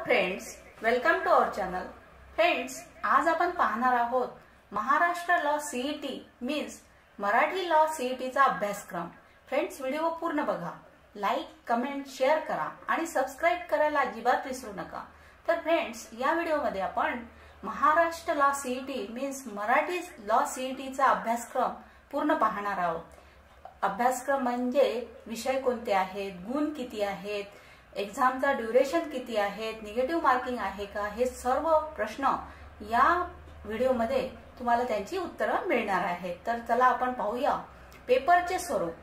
Friends, welcome to our channel. Friends, आज आपण पाहणार आहोत Maharashtra law CET means Marathi law सीईटीचा अभ्यासक्रम। फ्रेंड्स, व्हिडिओ पूर्ण बघा, लाईक, कमेंट, शेअर करा आणि सबस्क्राइब करायला अजिबात विसरू नका। तर फ्रेंड्स, या व्हिडिओमध्ये आपण Maharashtra law CET means Marathi law सीईटीचा अभ्यासक्रम पूर्ण पाहणार आहोत। अभ्यासक्रम म्हणजे विषय कोणते आहेत, गुण किती आहेत, एग्जामचा ड्युरेशन किती आहेत, निगेटिव्ह मार्किंग आहे का, हे सर्व प्रश्न या व्हिडिओमध्ये तुम्हाला त्यांची उत्तरं मिळणार आहेत। तर चला आपण पाहूया पेपरचे स्वरूप।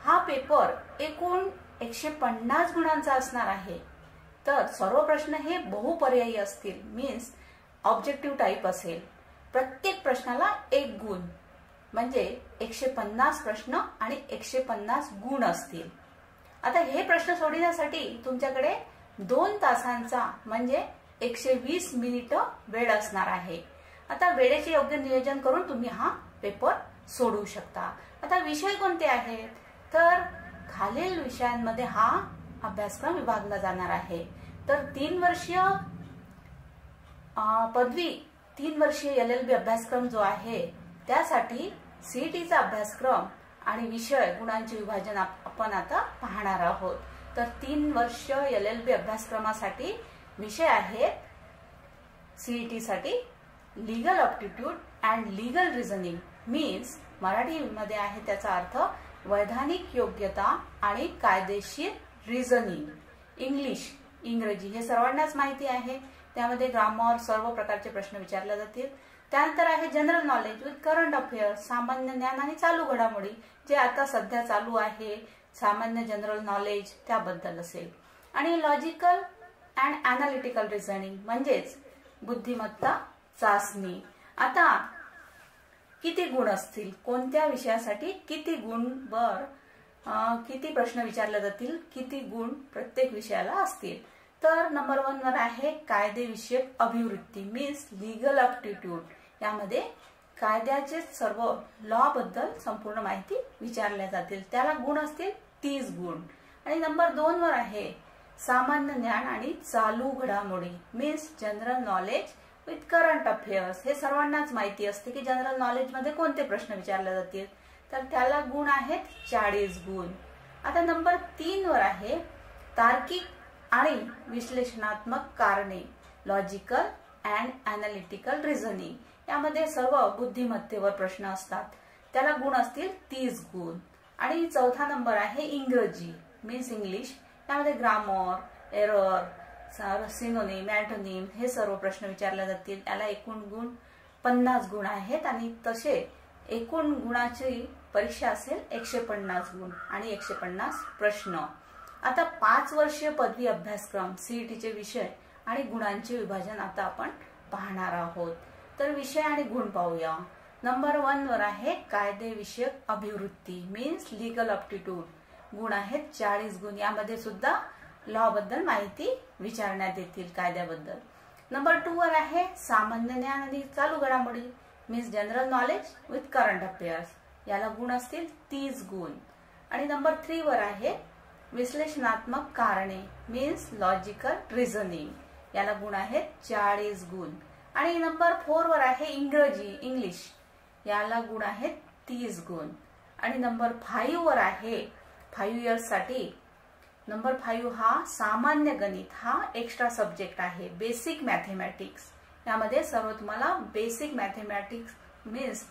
हा पेपर एकूण 150 गुणांचा असणार आहे। तर सर्व प्रश्न हे बहुपर्यायी असतील, मीन्स ऑब्जेक्टिव्ह टाइप असेल। प्रत्येक प्रश्नाला 1 गुण म्हणजे 150 प्रश्न आणि 150 गुण असतील। आता हे प्रश्न सोडवण्यासाठी तुमच्याकडे 2 तासांचा म्हणजे 120 मिनिटं वेळ असणार आहे। आता वेळेचे योग्य नियोजन करून तुम्ही हा पेपर सोडवू शकता। आता विषय कोणते आहेत, तर खालील विषयांमध्ये हा अभ्यासक्रम विभागला जाणार आहे। तर 3 वर्षीय पदवी, 3 वर्षीय LLB अभ्यासक्रम जो आहे त्यासाठी सीईटीचा अभ्यासक्रम आणि विषय गुणांचे विभाजन आपण आता पाहणार आहोत। तर 3 वर्ष LLB अभ्यासक्रमासाठी विषय आहेत सीईटी साठी legal aptitude and legal reasoning means Marathi मध्ये आहे त्याचा अर्थ वैधानिक योग्यता आणि कायदेशीर रिझनिंग। इंग्लिश, इंग्रजी हे सर्वांनाच माहिती आहे, त्यामध्ये ग्रामर सर्व प्रकारचे प्रश्न विचारले जातील। त्यानंतर आहे general knowledge with current affairs, सामान्य ज्ञान आणि चालू घडामोडी, जे आता सध्या चालू आहे सामान्य जनरल नॉलेज त्याबद्दल असेल। आणि लॉजिकल अँड अनालिटिकल रिझनिंग म्हणजेच बुद्धिमत्ता चाचणी। आता किती गुण असतील, कोणत्या विषयासाठी किती गुण वर किती प्रश्न विचारले जातील, किती गुण प्रत्येक विषयाला असतील। तर नंबर 1 वर आहे कायदेविषयक अभिवृत्ती मीन्स लीगल एप्टिट्यूड। यामध्ये कायद्याचे सर्व लॉ बद्दल संपूर्ण माहिती विचारल्या जातील, त्याला गुण असतील 30 गुण। आणि नंबर 2 वर आहे सामान्य ज्ञान आणि चालू घडामोडी means general knowledge with current affairs. हे सर्वांनाच माहिती असते की जनरल नॉलेज मध्ये कोणते प्रश्न विचारले जातील, तर त्याला गुण आहेत 40 गुण। आता नंबर 3 वर आहे तार्किक आणि विश्लेषणात्मक कारणे लॉजिकल अँड अनालिटिकल रिझनिंग। यामध्ये सर्व बुद्धिमत्तेवर प्रश्न असतात, त्याला गुण असतील 30 गुण। आणि 4था नंबर आहे इंग्रजी मीन्स इंग्लिश। यामध्ये ग्रामर, एरर, सिनोनिम, अँटोनिम हे सर्व प्रश्न विचारले जातील, याला एकूण गुण 50 गुण आहेत। आणि तसे एकूण गुणाची परीक्षा असेल 150 गुण आणि 150 प्रश्न। आता 5 वर्षीय पदवी अभ्यासक्रम सीईटीचे विषय आणि गुणांचे विभाजन आता आपण पाहणार आहोत। तर विषय आणि गुण पाहूया। नंबर 1 वर आहे कायदेविषयक अभिवृत्ती मीन्स लीगल एप्टिट्यूड, गुण आहेत 40 गुण। यामध्ये सुद्धा लॉ बद्दल माहिती विचारण्यात येतील, कायद्याबद्दल। नंबर 2 वर आहे सामान्य ज्ञान आणि चालू घडामोडी means general knowledge with current affairs, याला गुण असतील 30 गुण। आणि नंबर 3 वर आहे विश्लेषणात्मक कारणे मीन्स लॉजिकल रिझनिंग, याला गुण आहेत 40 गुण। आणि नंबर 4 वर आहे इंग्रजी इंग्लिश, याला गुण आहेत 30 गुण। आणि नंबर 5 वर आहे 5 इयर्स साठी नंबर 5 हा सामान्य गणित, हा एक्स्ट्रा सब्जेक्ट आहे बेसिक मॅथमॅटिक्स। यामध्ये सर्व तुम्हाला बेसिक मॅथमॅटिक्स मीन्स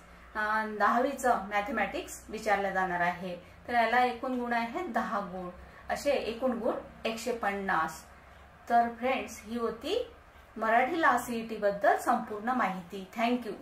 10वीचं मॅथमॅटिक्स विचारलं जाणार आहे, तर याला एकूण गुण आहेत 10 गुण, असे एकूण गुण 150। तर फ्रेंड्स, ही होती मराठी लॉ सीईटी बद्दल संपूर्ण माहिती। थँक्यू।